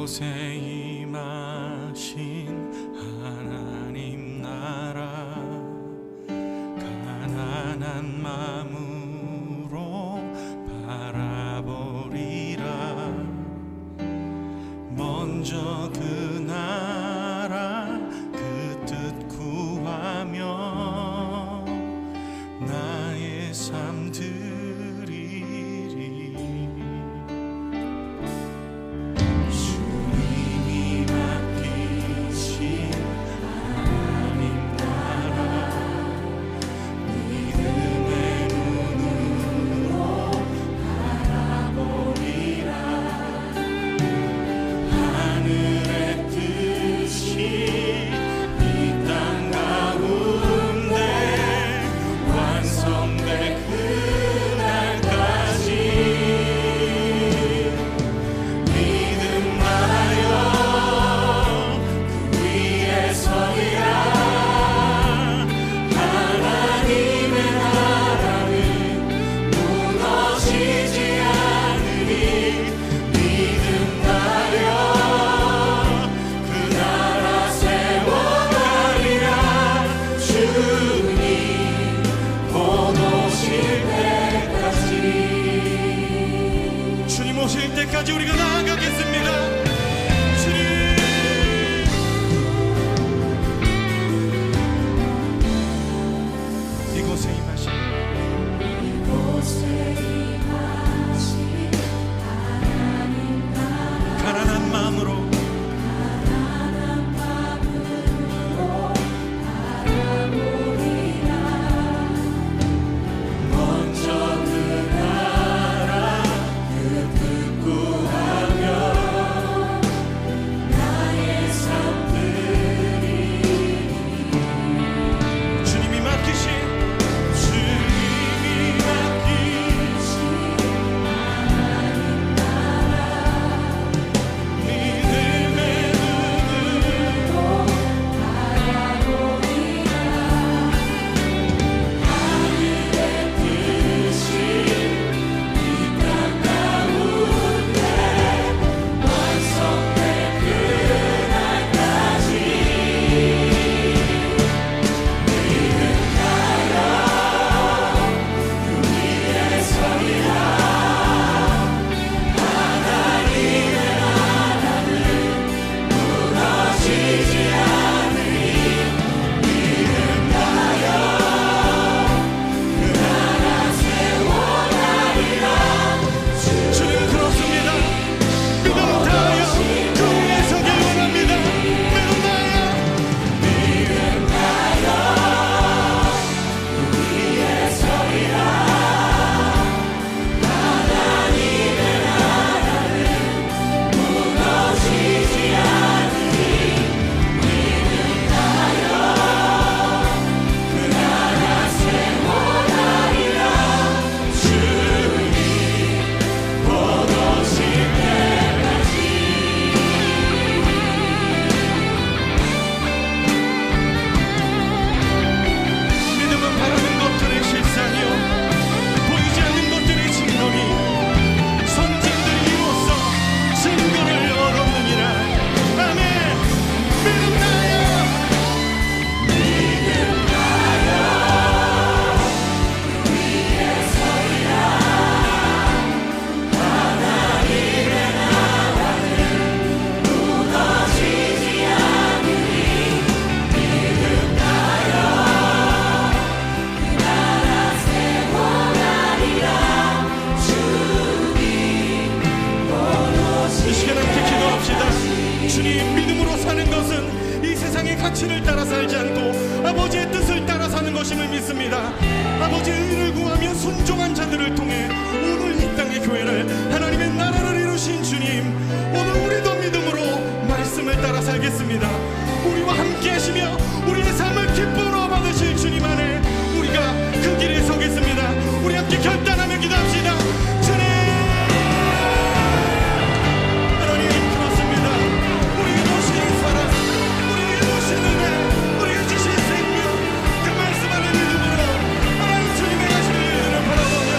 이곳에 임하신 하나님 나라 가난한 마음으로 바라보리라. 먼저 그 나라 그 뜻 구하며 나의 삶 드리리. 주님이 맡기신 하나님 나라 믿음의 눈으로 바라보리라. 하늘의 뜻이 이 땅 가운데 완성될 그날까지 믿음하여 그 위에 서리라. 하나님의 나라는 무너지지 않으니 믿음하여 그 나라 세워가리라. 주님 곧 오실 때까지. 주님 오실 때까지 우리가 나아가겠습니다. 주님 이곳에 임하신 가난한 마음으로 먼저 그 나라 그 뜻 구하며 나의 삶 드리리. 주님이 맡기신 하나님 나라 믿음의 눈으로 바라보리라. 하늘의 뜻이 이 땅 가운데 완성될 그날까지 믿음하여 그 위에 서리라. 하나님의 나라는 무너지지 않으니 믿음하여 그 나라 세워가리라. 주님 그렇습니다. 믿음 다하여 그 위에 서기 원합니다. 믿음 다하여 그 위에 서리라. 하나님의 나라는 무너지지 않으니 믿음하여 그 나라 세워가리라. 주님 곧 오실 때까지. 믿음은 바라는 것들의 실상이요 보이지 않는 것들의 진동이 선진들이 이로써 증거를 얻었느니라. 아멘. 믿음하여 그 위에 서리라. 하나님의 나라는 무너지지 않으니 믿음하여 그 나라 세워가리라. 주님 곧 오실 이 시간 함께 기도합시다. 주님 믿음으로 사는 것은 이 세상의 가치를 따라 살지 않고 아버지의 뜻을 따라 사는 것임을 믿습니다. 아버지의 의를 구하며 순종한 자들을 통해 오늘 이 땅의 교회를 하나님의 나라를 이루신 주님, 오늘 우리도 믿음으로 말씀을 따라 살겠습니다. 우리와 함께 하시며 우리의 삶을 기쁨으로 받으실 주님 안에 우리가 그 길에 서겠습니다. 우리 함께 결단하며 기도합시다. 주님 하나님 그렇습니다. 우리에게 주신 사랑, 우리에게 주신 은혜, 우리에게 주신 생명, 그 말씀 안에 믿음으로 하나님 주님의 하시는 일들을 바라보며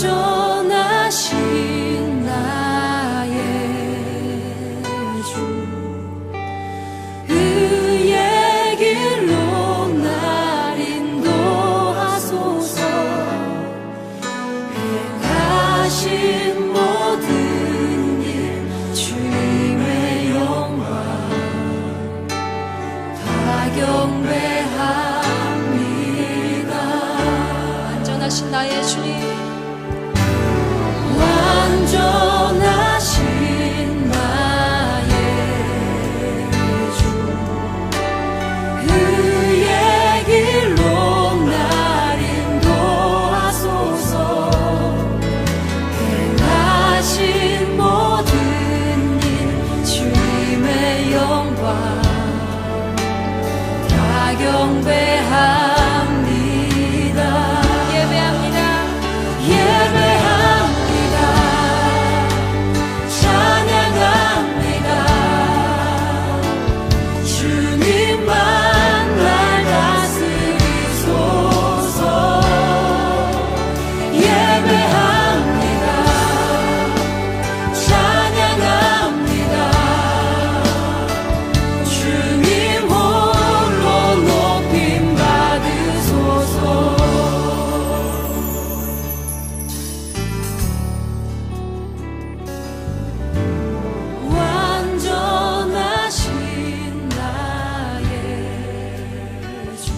완전하신 나의 주 의의 길로 날 인도하소서 행하신 모든 일 주님의 영광 다 경배합니다. 완전하신 나의 주님 완전하신 나의 주 의의 길로 날 인도하소서 행하신 모든 일 주님의 영광 다 경배합니다. 예배합니다. 찬양합니다. 주님만 날 다스리소서. 예배합니다. 찬양합니다. 주님 홀로 높임 받으소서. 완전하신 나의 주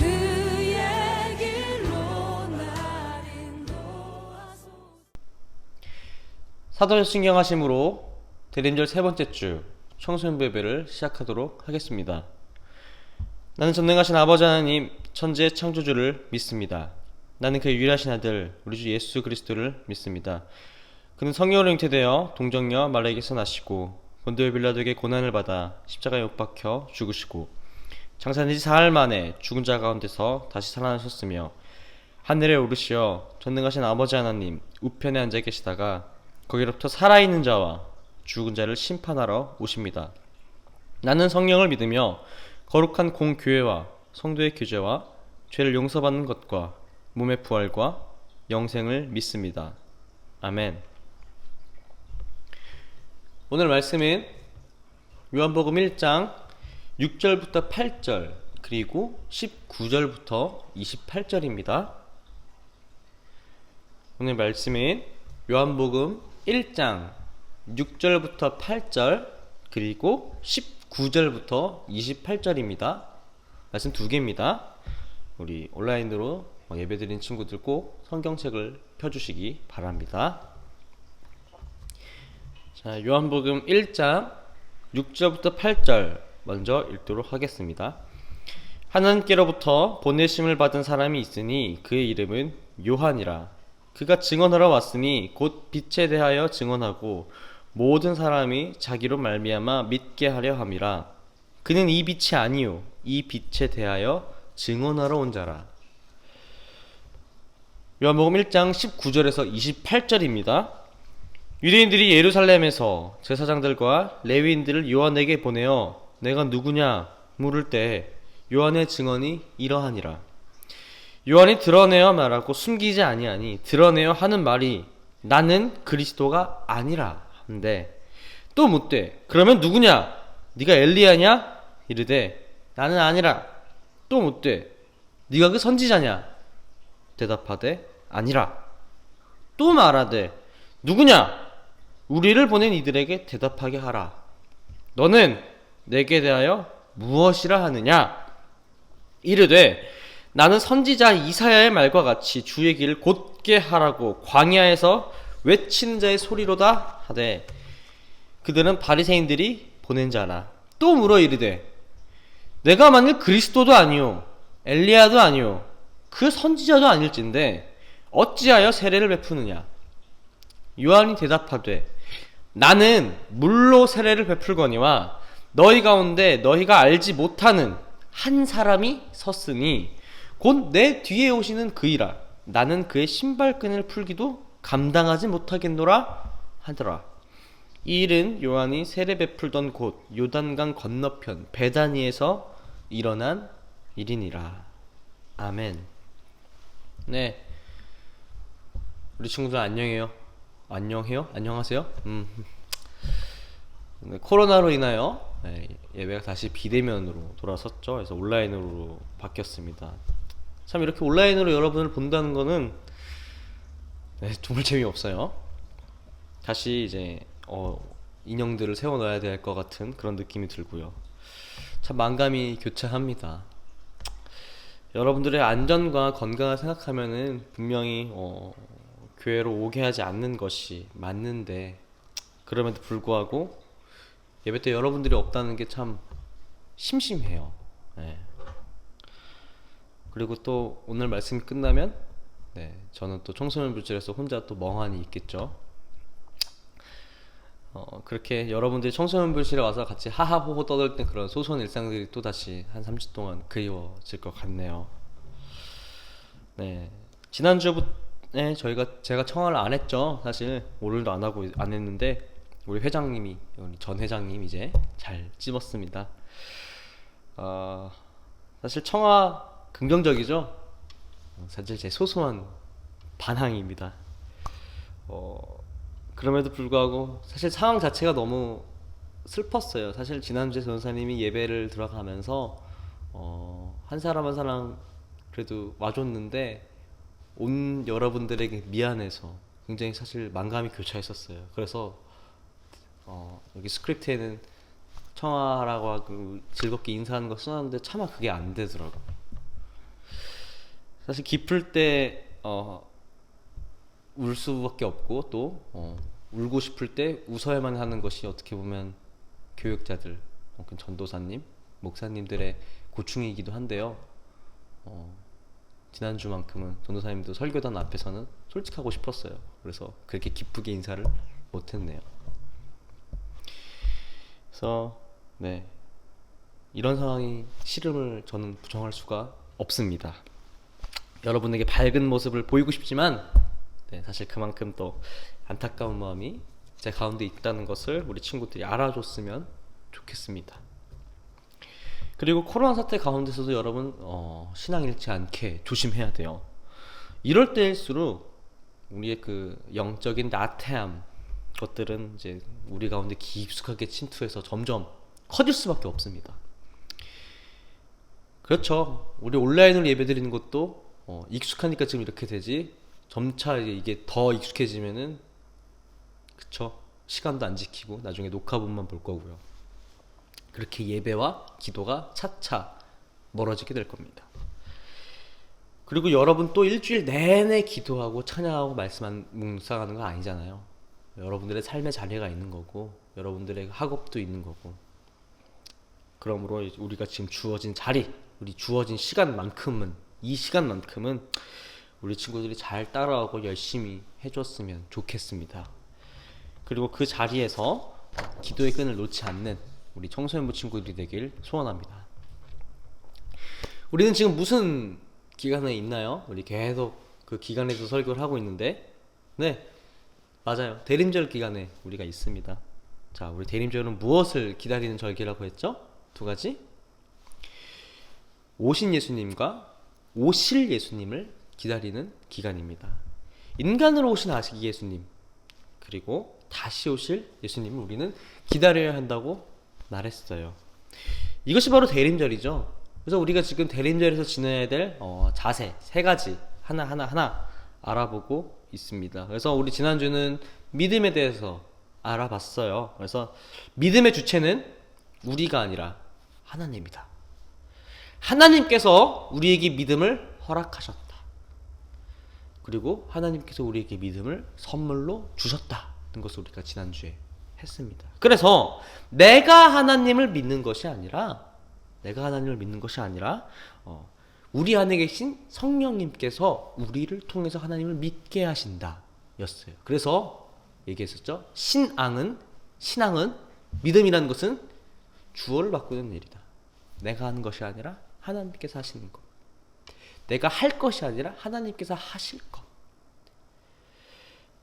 의의 길로 날 인도하소서. 사도의 신경하심으로 대림절 세 번째 주 청소년부 예배를 시작하도록 하겠습니다. 나는 전능하신 아버지 하나님 천지의 창조주를 믿습니다. 나는 그의 유일하신 아들 우리 주 예수 그리스도를 믿습니다. 그는 성령으로 잉태되어 동정녀 마리아에게서 나시고 본디오 빌라도에게 고난을 받아 십자가에 못 박혀 죽으시고 장사한 지 사흘 만에 죽은 자 가운데서 다시 살아나셨으며 하늘에 오르시어 전능하신 아버지 하나님 우편에 앉아 계시다가 거기로부터 살아있는 자와 죽은 자를 심판하러 오십니다. 나는 성령을 믿으며 거룩한 공교회와 성도의 교제와 죄를 용서받는 것과 몸의 부활과 영생을 믿습니다. 아멘. 오늘 말씀은 요한복음 1장 6절부터 8절 그리고 19절부터 28절입니다. 오늘 말씀은 요한복음 1장 6절부터 8절 그리고 19절부터 28절입니다. 말씀 두 개입니다. 우리 온라인으로 예배드린 친구들 꼭 성경책을 펴주시기 바랍니다. 자, 요한복음 1장 6절부터 8절 먼저 읽도록 하겠습니다. 하나님께로부터 보내심을 받은 사람이 있으니 그의 이름은 요한이라. 그가 증언하러 왔으니 곧 빛에 대하여 증언하고 모든 사람이 자기로 말미암아 믿게 하려 함이라. 그는 이 빛이 아니요 이 빛에 대하여 증언하러 온 자라. 요한복음 1장 19절에서 28절입니다. 유대인들이 예루살렘에서 제사장들과 레위인들을 요한에게 보내어 내가 누구냐 물을 때 요한의 증언이 이러하니라. 요한이 드러내어 말하고 숨기지 아니하니 드러내어 하는 말이 나는 그리스도가 아니라 한데 또 묻되 그러면 누구냐 네가 엘리야냐 이르되 나는 아니라. 또 묻되 네가 그 선지자냐 대답하되 아니라. 또 말하되 누구냐 우리를 보낸 이들에게 대답하게 하라. 너는 내게 대하여 무엇이라 하느냐 이르되 나는 선지자 이사야의 말과 같이 주의 길을 곧게 하라고 광야에서 외치는 자의 소리로다 하되 그들은 바리새인들이 보낸 자라. 또 물어 이르되 내가 만일 그리스도도 아니요 엘리야도 아니요 그 선지자도 아닐진데 어찌하여 세례를 베푸느냐. 요한이 대답하되 나는 물로 세례를 베풀거니와 너희 가운데 너희가 알지 못하는 한 사람이 섰으니 곧 내 뒤에 오시는 그이라. 나는 그의 신발끈을 풀기도 감당하지 못하겠노라 하더라. 이 일은 요한이 세례 베풀던 곳 요단강 건너편 베다니에서 일어난 일이니라. 아멘. 네, 우리 친구들 안녕해요. 안녕해요? 안녕하세요? 네, 코로나로 인하여 예배가 다시 비대면으로 돌아섰죠. 그래서 온라인으로 바뀌었습니다. 참 이렇게 온라인으로 여러분을 본다는 거는 정말 재미없어요. 다시 이제 인형들을 세워놔야 될 것 같은 그런 느낌이 들고요. 참 만감이 교차합니다. 여러분들의 안전과 건강을 생각하면은 분명히 교회로 오게 하지 않는 것이 맞는데, 그럼에도 불구하고 예배 때 여러분들이 없다는 게 참 심심해요. 그리고 또 오늘 말씀이 끝나면 저는 또 청소년 부실에서 혼자 또 멍하니 있겠죠. 그렇게 여러분들이 청소년 부실에 와서 같이 하하호호 떠들 때 그런 소소한 일상들이 또 다시 한 3주 동안 그리워질 것 같네요. 지난주부터 제가 청화를 안 했죠. 사실 오늘도 안 했는데 우리 회장님이, 우리 전 회장님 이제 잘 찝었습니다. 사실 청화 긍정적이죠. 사실 제 소소한 반항입니다. 그럼에도 불구하고 사실 상황 자체가 너무 슬펐어요. 사실 지난주에 전사님이 예배를 들어가면서 한 사람 한 사람 그래도 와줬는데 온 여러분들에게 미안해서 굉장히 사실 만감이 교차했었어요. 그래서 여기 스크립트에는 청하라고 하고 즐겁게 인사하는 거 써놨는데 차마 그게 안 되더라고요. 사실 기쁠 때 울 수밖에 없고 또 울고 싶을 때 웃어야만 하는 것이 어떻게 보면 교육자들, 혹은 전도사님, 목사님들의 고충이기도 한데요. 지난주만큼은 전도사님도 설교단 앞에서는 솔직하고 싶었어요. 그래서 그렇게 기쁘게 인사를 못했네요. 그래서 이런 상황이 싫음을 저는 부정할 수가 없습니다. 여러분에게 밝은 모습을 보이고 싶지만 사실 그만큼 또 안타까운 마음이 제 가운데 있다는 것을 우리 친구들이 알아줬으면 좋겠습니다. 그리고 코로나 사태 가운데서도 여러분 신앙 잃지 않게 조심해야 돼요. 이럴 때일수록 우리의 그 영적인 나태함 것들은 이제 우리 가운데 깊숙하게 침투해서 점점 커질 수밖에 없습니다. 그렇죠. 우리 온라인으로 예배드리는 것도 익숙하니까 지금 이렇게 되지, 점차 이게 더 익숙해지면은 그쵸, 시간도 안 지키고 나중에 녹화본만 볼 거고요. 그렇게 예배와 기도가 차차 멀어지게 될 겁니다. 그리고 여러분 또 일주일 내내 기도하고 찬양하고 묵상하는 거 아니잖아요. 여러분들의 삶의 자리가 있는 거고, 여러분들의 학업도 있는 거고. 그러므로 우리가 지금 주어진 자리, 우리 주어진 시간만큼은, 이 시간만큼은 우리 친구들이 잘 따라오고 열심히 해줬으면 좋겠습니다. 그리고 그 자리에서 기도의 끈을 놓지 않는 우리 청소년부 친구들이 되길 소원합니다. 우리는 지금 무슨 기간에 있나요? 우리 계속 그 기간에도 설교를 하고 있는데, 맞아요. 대림절 기간에 우리가 있습니다. 자, 우리 대림절은 무엇을 기다리는 절기라고 했죠? 두 가지. 오신 예수님과 오실 예수님을 기다리는 기간입니다. 인간으로 오신 아식 예수님, 그리고 다시 오실 예수님을 우리는 기다려야 한다고 말했어요. 이것이 바로 대림절이죠. 그래서 우리가 지금 대림절에서 지내야 될 자세 세 가지 하나 알아보고 있습니다. 그래서 우리 지난주는 믿음에 대해서 알아봤어요. 그래서 믿음의 주체는 우리가 아니라 하나님이다. 하나님께서 우리에게 믿음을 허락하셨다. 그리고 하나님께서 우리에게 믿음을 선물로 주셨다는 것을 우리가 지난주에 했습니다. 그래서 내가 하나님을 믿는 것이 아니라 우리 안에 계신 성령님께서 우리를 통해서 하나님을 믿게 하신다 였어요. 그래서 얘기했었죠. 신앙은 믿음이라는 것은 주어를 바꾸는 일이다. 내가 하는 것이 아니라 하나님께서 하시는 것. 내가 할 것이 아니라 하나님께서 하실 것.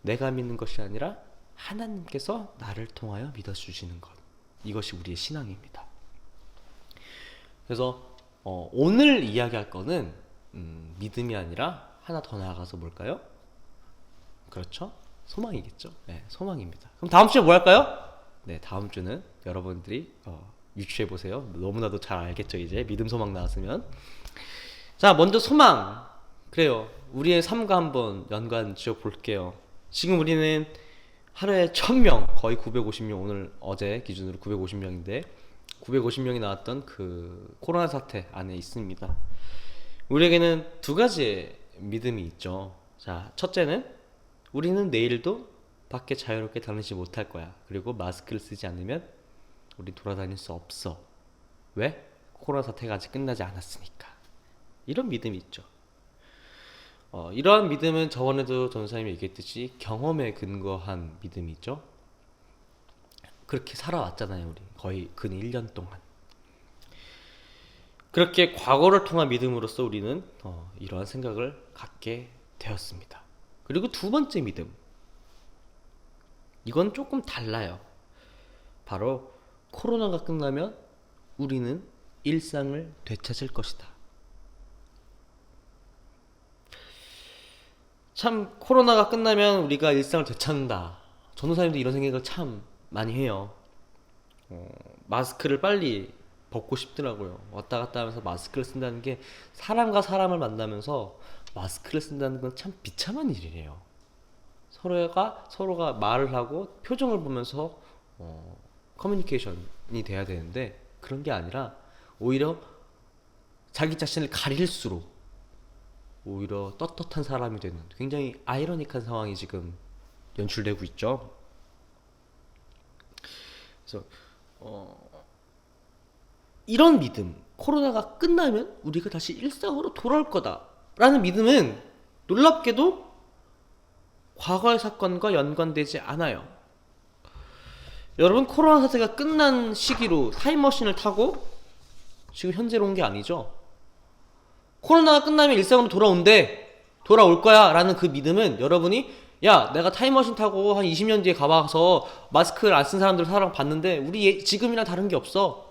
내가 믿는 것이 아니라 하나님께서 나를 통하여 믿어주시는 것. 이것이 우리의 신앙입니다. 그래서 오늘 이야기할 거는 믿음이 아니라 하나 더 나아가서 뭘까요? 그렇죠? 소망이겠죠. 네, 소망입니다. 그럼 다음 주에 뭐 할까요? 네, 다음 주는 여러분들이 유추해 보세요. 너무나도 잘 알겠죠, 이제 믿음 소망 나왔으면. 자, 먼저 소망. 그래요. 우리의 삶과 한번 연관 지어 볼게요. 지금 우리는 하루에 1000명, 거의 950명, 오늘 어제 기준으로 950명인데 950명이 나왔던 그 코로나 사태 안에 있습니다. 우리에게는 두 가지의 믿음이 있죠. 자, 첫째는 우리는 내일도 밖에 자유롭게 다니지 못할 거야. 그리고 마스크를 쓰지 않으면 우리 돌아다닐 수 없어. 왜? 코로나 사태가 아직 끝나지 않았으니까. 이런 믿음이 있죠. 이러한 믿음은 저번에도 전사님이 얘기했듯이 경험에 근거한 믿음이 있죠. 그렇게 살아왔잖아요, 우리. 거의 근 1년 동안. 그렇게 과거를 통한 믿음으로써 우리는 이러한 생각을 갖게 되었습니다. 그리고 두 번째 믿음. 이건 조금 달라요. 바로 코로나가 끝나면 우리는 일상을 되찾을 것이다. 참 코로나가 끝나면 우리가 일상을 되찾는다. 전도사님도 이런 생각을 참 많이 해요. 마스크를 빨리 벗고 싶더라고요. 왔다 갔다 하면서 마스크를 쓴다는 게 사람과 사람을 만나면서 마스크를 쓴다는 건 참 비참한 일이래요. 서로가 말을 하고 표정을 보면서 커뮤니케이션이 돼야 되는데 그런 게 아니라 오히려 자기 자신을 가릴수록 오히려 떳떳한 사람이 되는 굉장히 아이러니한 상황이 지금 연출되고 있죠. 그래서 이런 믿음, 코로나가 끝나면 우리가 다시 일상으로 돌아올 거다라는 믿음은 놀랍게도 과거의 사건과 연관되지 않아요. 여러분, 코로나 사태가 끝난 시기로 타임머신을 타고 지금 현재로 온 게 아니죠. 코로나가 끝나면 일상으로 돌아올 거야 라는 그 믿음은 여러분이 야, 내가 타임머신 타고 한 20년 뒤에 가봐서 마스크를 안 쓴 사람들 사랑 봤는데 우리 지금이랑 다른 게 없어.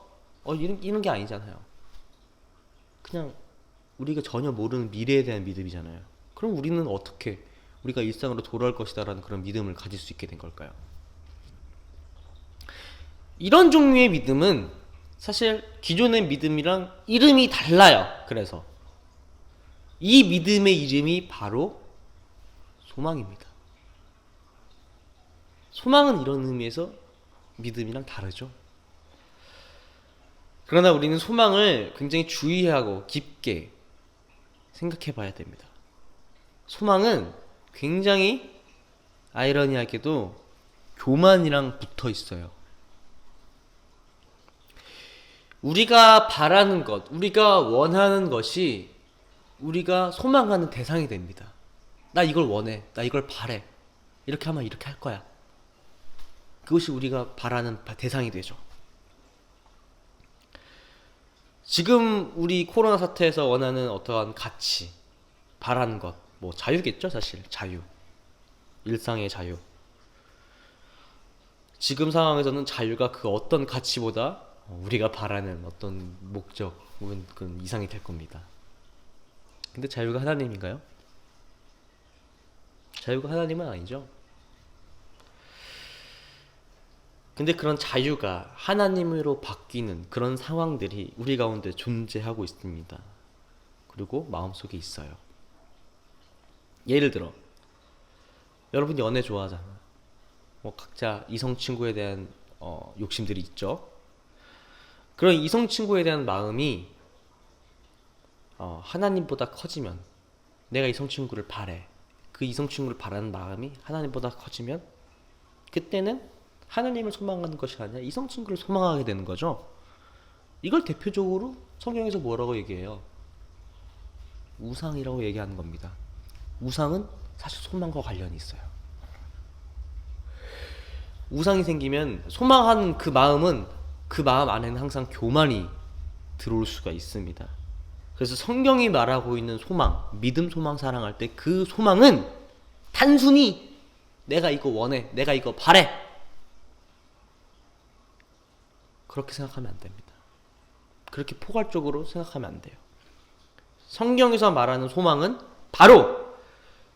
이런 게 아니잖아요. 그냥 우리가 전혀 모르는 미래에 대한 믿음이잖아요. 그럼 우리는 어떻게 우리가 일상으로 돌아올 것이다 라는 그런 믿음을 가질 수 있게 된 걸까요? 이런 종류의 믿음은 사실 기존의 믿음이랑 이름이 달라요. 그래서 이 믿음의 이름이 바로 소망입니다. 소망은 이런 의미에서 믿음이랑 다르죠. 그러나 우리는 소망을 굉장히 주의하고 깊게 생각해 봐야 됩니다. 소망은 굉장히 아이러니하게도 교만이랑 붙어 있어요. 우리가 바라는 것, 우리가 원하는 것이 우리가 소망하는 대상이 됩니다. 나 이걸 원해. 나 이걸 바래. 이렇게 하면 이렇게 할 거야. 그것이 우리가 바라는 대상이 되죠. 지금 우리 코로나 사태에서 원하는 어떠한 가치, 바라는 것, 뭐 자유겠죠, 사실. 자유. 일상의 자유. 지금 상황에서는 자유가 그 어떤 가치보다 우리가 바라는 어떤 목적 혹은 그 이상이 될 겁니다. 근데 자유가 하나님인가요? 자유가 하나님은 아니죠. 근데 그런 자유가 하나님으로 바뀌는 그런 상황들이 우리 가운데 존재하고 있습니다. 그리고 마음속에 있어요. 예를 들어 여러분 연애 좋아하잖아. 뭐 각자 이성 친구에 대한 욕심들이 있죠. 그런 이성 친구에 대한 마음이 하나님보다 커지면 내가 이성 친구를 바래. 그 이성 친구를 바라는 마음이 하나님보다 커지면 그때는 하나님을 소망하는 것이 아니라 이성 친구를 소망하게 되는 거죠. 이걸 대표적으로 성경에서 뭐라고 얘기해요? 우상이라고 얘기하는 겁니다. 우상은 사실 소망과 관련이 있어요. 우상이 생기면 소망하는 그 마음은 그 마음 안에는 항상 교만이 들어올 수가 있습니다. 그래서 성경이 말하고 있는 소망, 믿음, 소망, 사랑할 때 그 소망은 단순히 내가 이거 원해, 내가 이거 바래, 그렇게 생각하면 안 됩니다. 그렇게 포괄적으로 생각하면 안 돼요. 성경에서 말하는 소망은 바로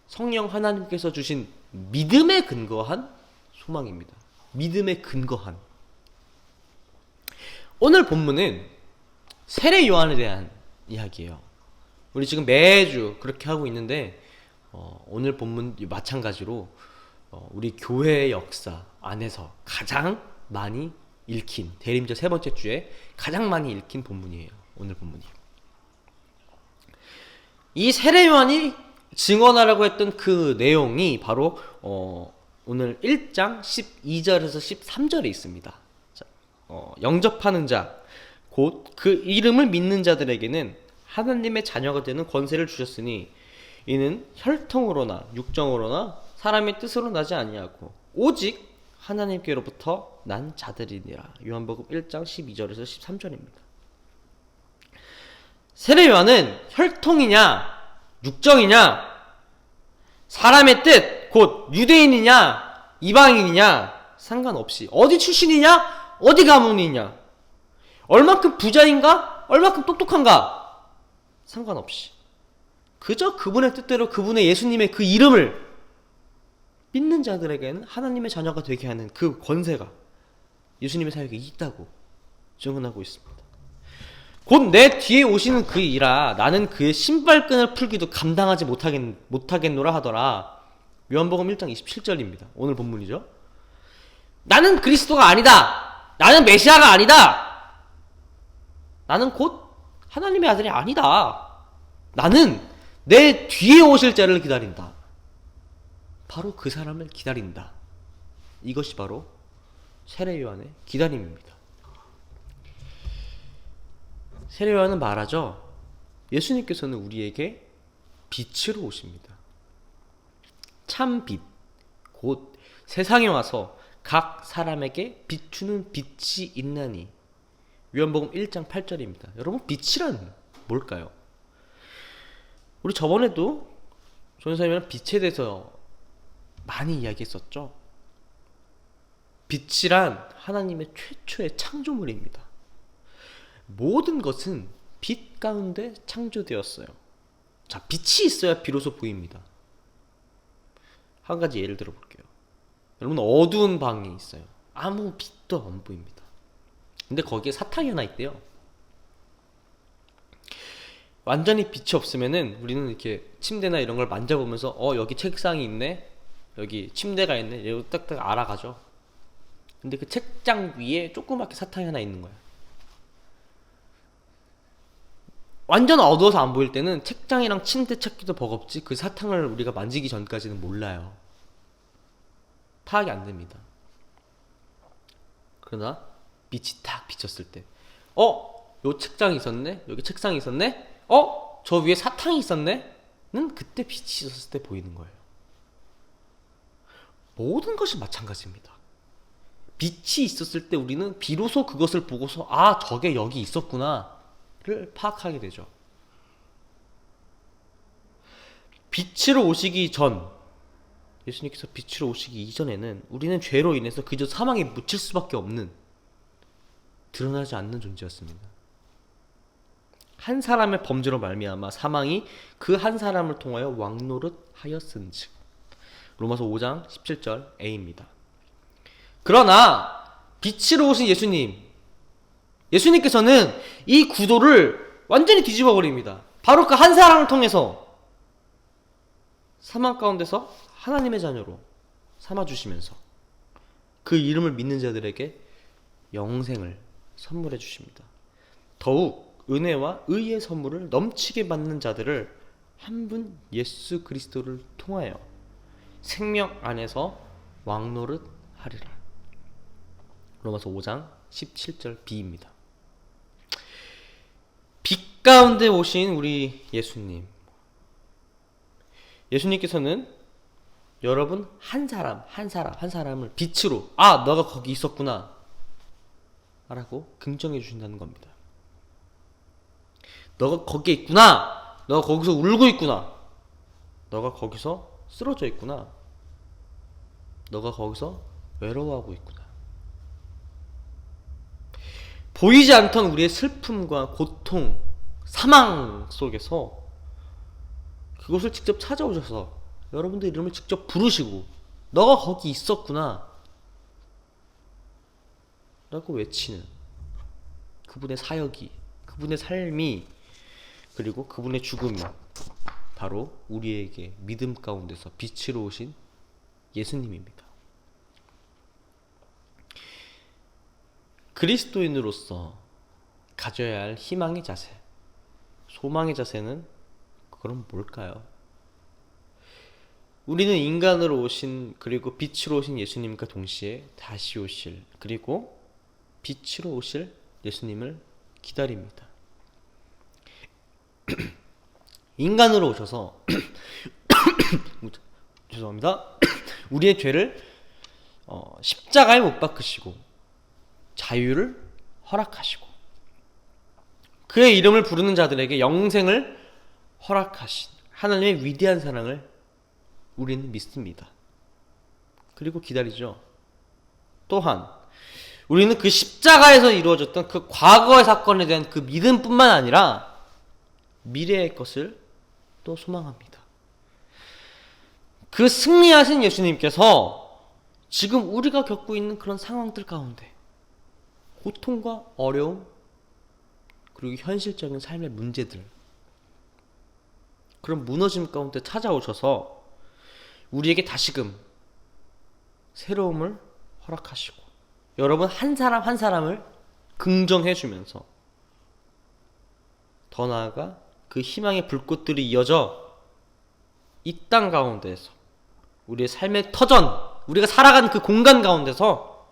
성령 하나님께서 주신 믿음에 근거한 소망입니다. 믿음에 근거한. 오늘 본문은 세례 요한에 대한 이야기예요. 우리 지금 매주 그렇게 하고 있는데 오늘 본문 마찬가지로 우리 교회의 역사 안에서 가장 많이 읽힌, 대림절 세 번째 주에 가장 많이 읽힌 본문이에요. 오늘 본문이. 이 세례 요한이 증언하라고 했던 그 내용이 바로 오늘 1장 12절에서 13절에 있습니다. 자, 영접하는 자, 곧 그 이름을 믿는 자들에게는 하나님의 자녀가 되는 권세를 주셨으니 이는 혈통으로나 육정으로나 사람의 뜻으로 나지 아니하고 오직 하나님께로부터 난 자들이니라. 요한복음 1장 12절에서 13절입니다. 세례 요한은 혈통이냐 육정이냐 사람의 뜻 곧 유대인이냐 이방인이냐 상관없이 어디 출신이냐 어디 가문이냐 얼마큼 부자인가 얼마큼 똑똑한가 상관없이 그저 그분의 뜻대로 그분의 예수님의 그 이름을 믿는 자들에게는 하나님의 자녀가 되게 하는 그 권세가 예수님의 사역에 있다고 증언하고 있습니다. 곧 내 뒤에 오시는 그 이라 나는 그의 신발끈을 풀기도 감당하지 못하겠노라 하더라. 요한복음 1장 27절입니다. 오늘 본문이죠. 나는 그리스도가 아니다. 나는 메시아가 아니다. 나는 곧 하나님의 아들이 아니다. 나는 내 뒤에 오실 자를 기다린다. 바로 그 사람을 기다린다. 이것이 바로 세례 요한의 기다림입니다. 세례 요한은 말하죠. 예수님께서는 우리에게 빛으로 오십니다. 참 빛, 곧 세상에 와서 각 사람에게 비추는 빛이 있나니. 요한복음 1장 8절입니다. 여러분, 빛이란 뭘까요? 우리 저번에도 전사님이랑 빛에 대해서 많이 이야기했었죠. 빛이란 하나님의 최초의 창조물입니다. 모든 것은 빛 가운데 창조되었어요. 자, 빛이 있어야 비로소 보입니다. 한 가지 예를 들어 볼게요. 여러분, 어두운 방이 있어요. 아무 빛도 안 보입니다. 근데 거기에 사탕이 하나 있대요. 완전히 빛이 없으면은 우리는 이렇게 침대나 이런 걸 만져보면서 여기 책상이 있네, 여기 침대가 있네, 이러고 딱딱 알아가죠. 근데 그 책장 위에 조그맣게 사탕이 하나 있는 거야. 완전 어두워서 안 보일 때는 책장이랑 침대 찾기도 버겁지 그 사탕을 우리가 만지기 전까지는 몰라요. 파악이 안 됩니다. 그러나 빛이 딱 비쳤을 때 요 책장이 있었네? 여기 책상이 있었네? 저 위에 사탕이 있었네? 는 그때 빛이 있었을 때 보이는 거예요. 모든 것이 마찬가지입니다. 빛이 있었을 때 우리는 비로소 그것을 보고서 저게 여기 있었구나 를 파악하게 되죠. 빛으로 오시기 전, 예수님께서 빛으로 오시기 이전에는 우리는 죄로 인해서 그저 사망에 묻힐 수밖에 없는, 드러나지 않는 존재였습니다. 한 사람의 범죄로 말미암아 사망이 그 한 사람을 통하여 왕노릇하였은즉. 로마서 5장 17절 A입니다. 그러나 빛으로 오신 예수님께서는 이 구도를 완전히 뒤집어 버립니다. 바로 그 한 사람을 통해서 사망 가운데서 하나님의 자녀로 삼아주시면서 그 이름을 믿는 자들에게 영생을 선물해 주십니다. 더욱 은혜와 의의 선물을 넘치게 받는 자들을 한 분 예수 그리스도를 통하여 생명 안에서 왕노릇 하리라. 로마서 5장 17절 B입니다. 빛 가운데 오신 우리 예수님께서는 여러분 한 사람을 빛으로 너가 거기 있었구나 라고 긍정해 주신다는 겁니다. 너가 거기에 있구나, 너가 거기서 울고 있구나, 너가 거기서 쓰러져 있구나, 너가 거기서 외로워하고 있구나. 보이지 않던 우리의 슬픔과 고통, 사망 속에서 그것을 직접 찾아오셔서 여러분들 이름을 직접 부르시고 너가 거기 있었구나 라고 외치는 그분의 사역이, 그분의 삶이, 그리고 그분의 죽음이 바로 우리에게 믿음 가운데서 빛으로 오신 예수님입니다. 그리스도인으로서 가져야 할 희망의 자세, 소망의 자세는 그럼 뭘까요? 우리는 인간으로 오신, 그리고 빛으로 오신 예수님과 동시에 다시 오실, 그리고 빛으로 오실 예수님을 기다립니다. 인간으로 오셔서 죄송합니다. 우리의 죄를 십자가에 못 박으시고 자유를 허락하시고 그의 이름을 부르는 자들에게 영생을 허락하신 하나님의 위대한 사랑을 우리는 믿습니다. 그리고 기다리죠. 또한 우리는 그 십자가에서 이루어졌던 그 과거의 사건에 대한 그 믿음뿐만 아니라 미래의 것을 또 소망합니다. 그 승리하신 예수님께서 지금 우리가 겪고 있는 그런 상황들 가운데 고통과 어려움, 그리고 현실적인 삶의 문제들, 그런 무너짐 가운데 찾아오셔서 우리에게 다시금 새로움을 허락하시고 여러분 한 사람 한 사람을 긍정해 주면서 더 나아가 그 희망의 불꽃들이 이어져 이 땅 가운데에서 우리의 삶의 터전, 우리가 살아가는 그 공간 가운데서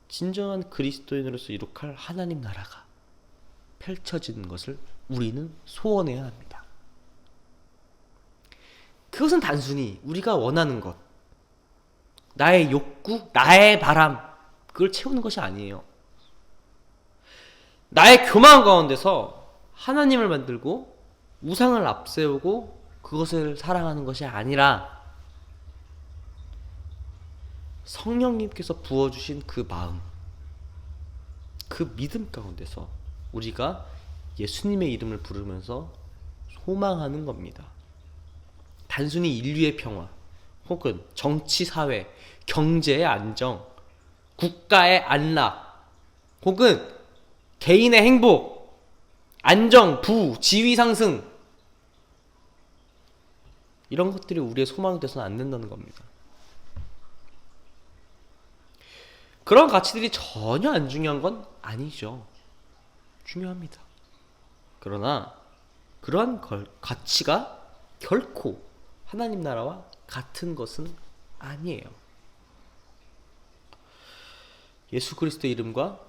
진정한 그리스도인으로서 이룩할 하나님 나라가 펼쳐지는 것을 우리는 소원해야 합니다. 그것은 단순히 우리가 원하는 것, 나의 욕구, 나의 바람, 그걸 채우는 것이 아니에요. 나의 교만 가운데서 하나님을 만들고 우상을 앞세우고 그것을 사랑하는 것이 아니라 성령님께서 부어주신 그 마음, 그 믿음 가운데서 우리가 예수님의 이름을 부르면서 소망하는 겁니다. 단순히 인류의 평화, 혹은 정치, 사회, 경제의 안정, 국가의 안락, 혹은 개인의 행복, 안정, 부, 지위 상승, 이런 것들이 우리의 소망이 되서는 안 된다는 겁니다. 그런 가치들이 전혀 안 중요한 건 아니죠. 중요합니다. 그러나 그러한 가치가 결코 하나님 나라와 같은 것은 아니에요. 예수 그리스도의 이름과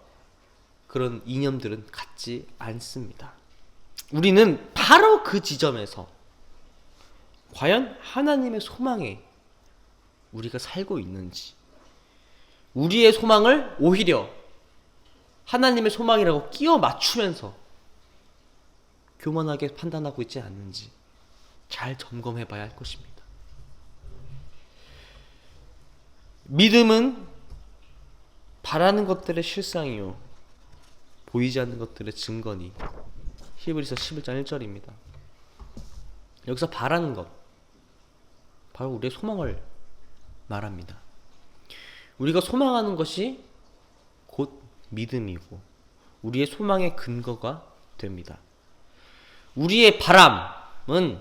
그런 이념들은 같지 않습니다. 우리는 바로 그 지점에서 과연 하나님의 소망에 우리가 살고 있는지, 우리의 소망을 오히려 하나님의 소망이라고 끼워 맞추면서 교만하게 판단하고 있지 않는지 잘 점검해 봐야 할 것입니다. 믿음은 바라는 것들의 실상이요 보이지 않는 것들의 증거니. 히브리서 11장 1절입니다. 여기서 바라는 것, 바로 우리의 소망을 말합니다. 우리가 소망하는 것이 곧 믿음이고 우리의 소망의 근거가 됩니다. 우리의 바람은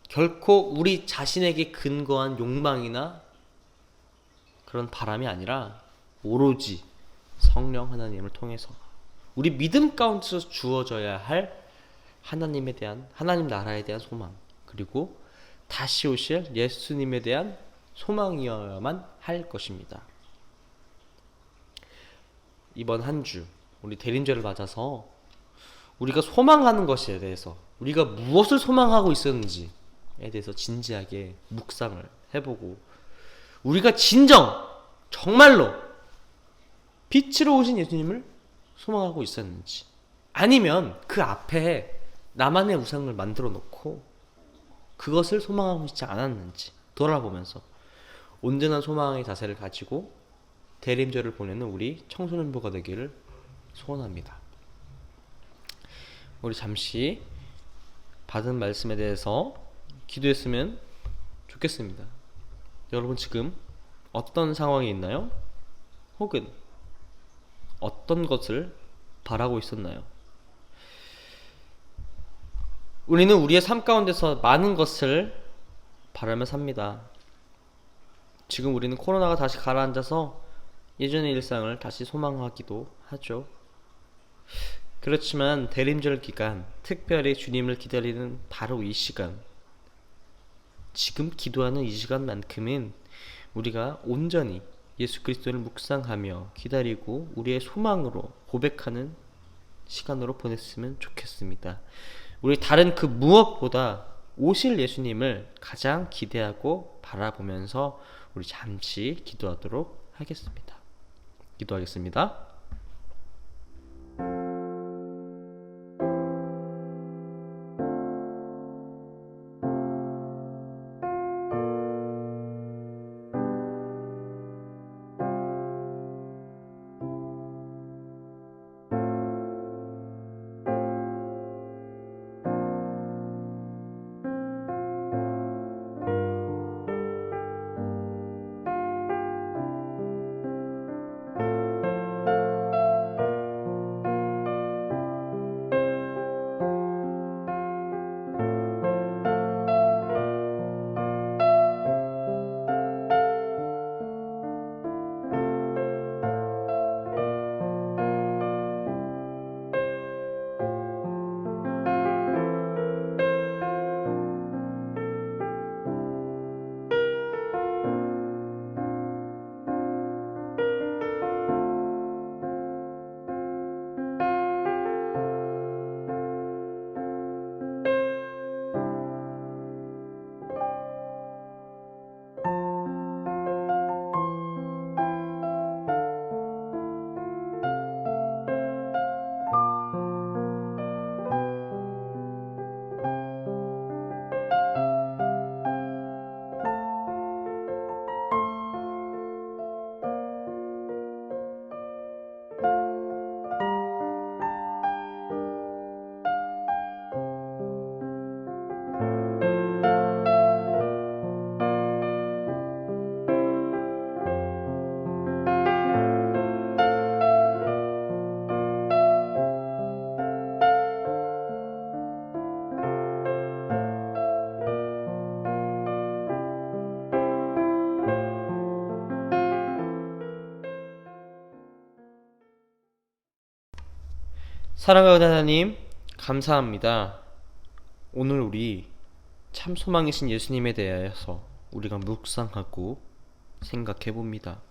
결코 우리 자신에게 근거한 욕망이나 그런 바람이 아니라 오로지 성령 하나님을 통해서 우리 믿음 가운데서 주어져야 할 하나님에 대한, 하나님 나라에 대한 소망, 그리고 다시 오실 예수님에 대한 소망이어야만 할 것입니다. 이번 한 주 우리 대림절을 맞아서 우리가 소망하는 것에 대해서, 우리가 무엇을 소망하고 있었는지에 대해서 진지하게 묵상을 해보고, 우리가 진정 정말로 빛으로 오신 예수님을 소망하고 있었는지, 아니면 그 앞에 나만의 우상을 만들어 놓고 그것을 소망하고 있지 않았는지 돌아보면서 온전한 소망의 자세를 가지고 대림절을 보내는 우리 청소년부가 되기를 소원합니다. 우리 잠시 받은 말씀에 대해서 기도했으면 좋겠습니다. 여러분 지금 어떤 상황에 있나요? 혹은 어떤 것을 바라고 있었나요? 우리는 우리의 삶 가운데서 많은 것을 바라며 삽니다. 지금 우리는 코로나가 다시 가라앉아서 예전의 일상을 다시 소망하기도 하죠. 그렇지만 대림절 기간, 특별히 주님을 기다리는 바로 이 시간, 지금 기도하는 이 시간만큼은 우리가 온전히 예수 그리스도를 묵상하며 기다리고 우리의 소망으로 고백하는 시간으로 보냈으면 좋겠습니다. 우리 다른 그 무엇보다 오실 예수님을 가장 기대하고 바라보면서 우리 잠시 기도하도록 하겠습니다. 기도하겠습니다. 사랑하는 하나님, 감사합니다. 오늘 우리 참 소망이신 예수님에 대해서 우리가 묵상하고 생각해 봅니다.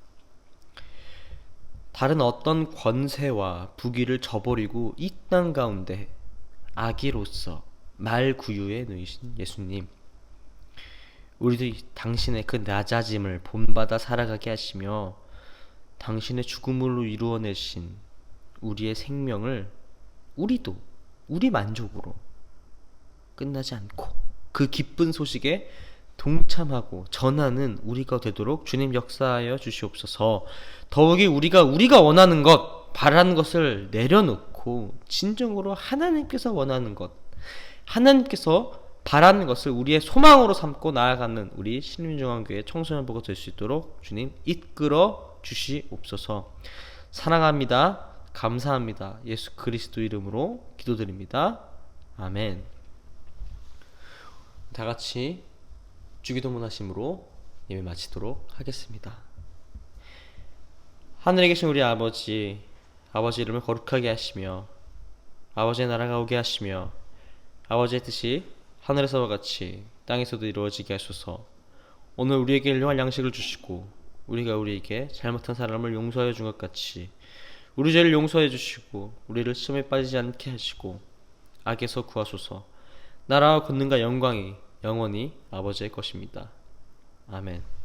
다른 어떤 권세와 부귀를 저버리고 이 땅 가운데 아기로서 말구유에 누이신 예수님, 우리도 당신의 그 낮아짐을 본받아 살아가게 하시며 당신의 죽음으로 이루어내신 우리의 생명을 우리도 우리 만족으로 끝나지 않고 그 기쁜 소식에 동참하고 전하는 우리가 되도록 주님 역사하여 주시옵소서. 더욱이 우리가 원하는 것, 바라는 것을 내려놓고 진정으로 하나님께서 원하는 것, 하나님께서 바라는 것을 우리의 소망으로 삼고 나아가는 우리 신림중앙교회 청소년부가 될 수 있도록 주님 이끌어 주시옵소서. 사랑합니다. 감사합니다. 예수 그리스도 이름으로 기도드립니다. 아멘. 다 같이 주기도문 하심으로 예배 마치도록 하겠습니다. 하늘에 계신 우리 아버지, 아버지 이름을 거룩하게 하시며 아버지의 나라가 오게 하시며 아버지의 뜻이 하늘에서와 같이 땅에서도 이루어지게 하소서. 오늘 우리에게 일용할 양식을 주시고 우리가 우리에게 잘못한 사람을 용서하여 준 것 같이 우리 죄를 용서해 주시고 우리를 시험에 빠지지 않게 하시고 악에서 구하소서. 나라와 권능과 영광이 영원히 아버지의 것입니다. 아멘.